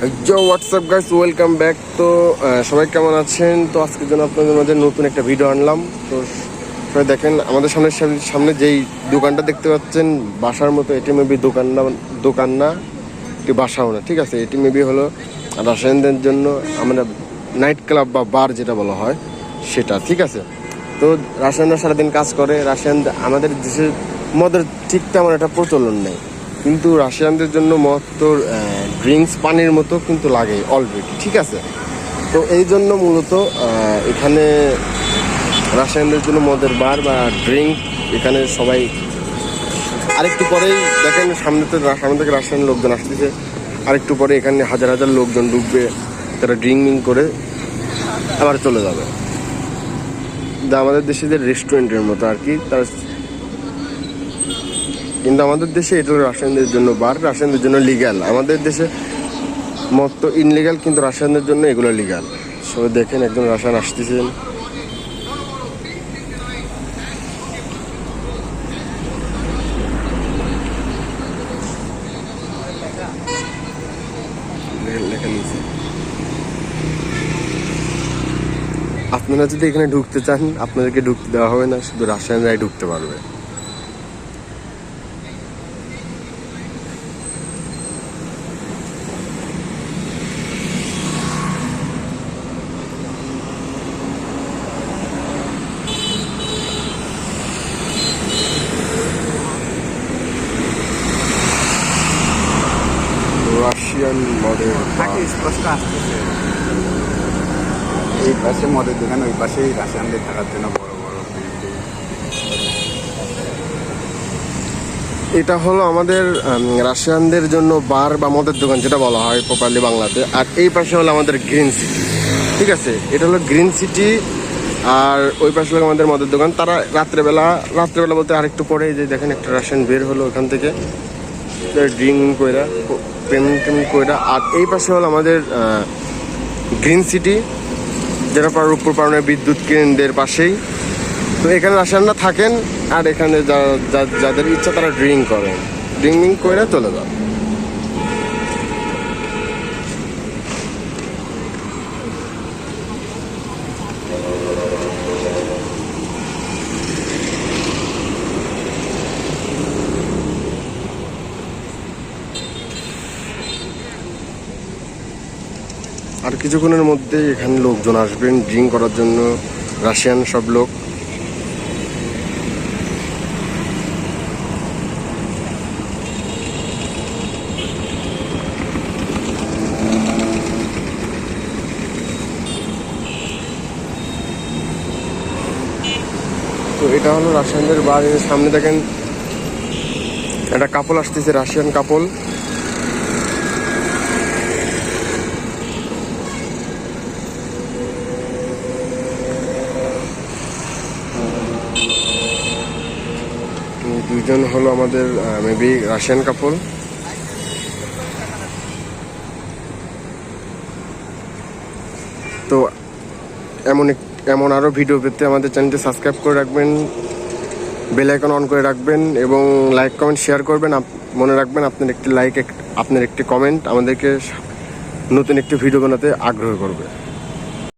WhatsApp guys, welcome back. তো সবাই কেমন আছেন? তো আজকের জন্য আপনাদের মাঝে নতুন একটা ভিডিও আনলাম। তো সবাই দেখেন, আমাদের সামনে যেই দোকানটা দেখতে পাচ্ছেন, বাসার মতো, এটি মেবি দোকান না, একটি বাসাও না, ঠিক আছে। এটি মেবি হলো রাশিয়ানদের জন্য আমরা নাইট ক্লাব বা বার যেটা বলা হয় সেটা, ঠিক আছে। তো রাশিয়ানরা সারাদিন কাজ করে। আমাদের দেশে মদের ঠিক তেমন একটা প্রচলন নেই, কিন্তু রাশিয়ানদের জন্য মদ তো ড্রিঙ্কস পানির মতো কিন্তু লাগে অলরেডি, ঠিক আছে। তো এই জন্য মূলত এখানে রাশিয়ানদের জন্য মদের বার বা ড্রিঙ্ক এখানে সবাই। আরেকটু পরেই দেখেন সামনে থেকে রাশিয়ান লোকজন আসতেছে। আরেকটু পরে এখানে হাজার হাজার লোকজন ঢুকবে, তারা ড্রিঙ্কিং করে আবার চলে যাবে। যা আমাদের দেশে যে রেস্টুরেন্টের মতো আর কি, তার কিন্তু আমাদের দেশে এটা রাশিয়ানদের জন্য বার, রাশিয়ানদের জন্য লিগ্যাল। আমাদের দেশে মদ তো ইনলিগ্যাল, কিন্তু রাশিয়ানদের জন্য এগুলো লিগ্যাল। সবাই দেখেন একজন রাশিয়ান আসতেছেন। লেখা নিয়েছে, আপনারা যদি এখানে ঢুকতে চান আপনাদেরকে ঢুকতে দেওয়া হবে না, শুধু রাশিয়ানরাই ঢুকতে পারবে। রাশিয়ান মদের স্পষ্ট আসতেছে। এই পাশে মদের দোকান, ওই পাশেই রাশিয়ানদের থাকার জন্য বড় বড় বিল্ডিং। এটা হলো আমাদের রাশিয়ানদের জন্য বার বা মদের দোকান যেটা বলা হয় প্রপারলি বাংলাতে। আর এই পাশে হলো আমাদের গ্রিন সিটি, ঠিক আছে। এটা হলো গ্রিন সিটি, আর ওই পাশে হলো আমাদের মদের দোকান। তারা রাত্রেবেলা বলতে আরেকটু পরে যে দেখেন একটা রাশিয়ান বের হলো ওখান থেকে ড্রিঙ্ক কইরা, পেমেন্ট কইরা। আর এই পাশে হলো আমাদের গ্রিন সিটি, যেটা উপর পাড়নের বিদ্যুৎ কেন্দ্রের পাশেই। তো এখানে রাশিয়ানরা থাকেন, আর এখানে যাদের ইচ্ছা তারা ড্রিঙ্কিং করে চলে যান। আর কিছুক্ষণের মধ্যে এখানে লোকজন আসবেন ড্রিঙ্ক করার জন্য, রাশিয়ান সব লোক। তো এটা হলো রাশিয়ানদের বাড়ির সামনে দেখেন একটা কাপল আসতেছে, রাশিয়ান কাপল। দুইজন হলো আমাদের মেবি রাশিয়ান কাপল। তো এমন আরও ভিডিও পেতে আমাদের চ্যানেলটি সাবস্ক্রাইব করে রাখবেন, বেল আইকন অন করে রাখবেন, এবং লাইক কমেন্ট শেয়ার করবেন। মনে রাখবেন আপনার একটি লাইক, আপনার একটি কমেন্ট আমাদেরকে নতুন একটি ভিডিও বানাতে আগ্রহ করবে।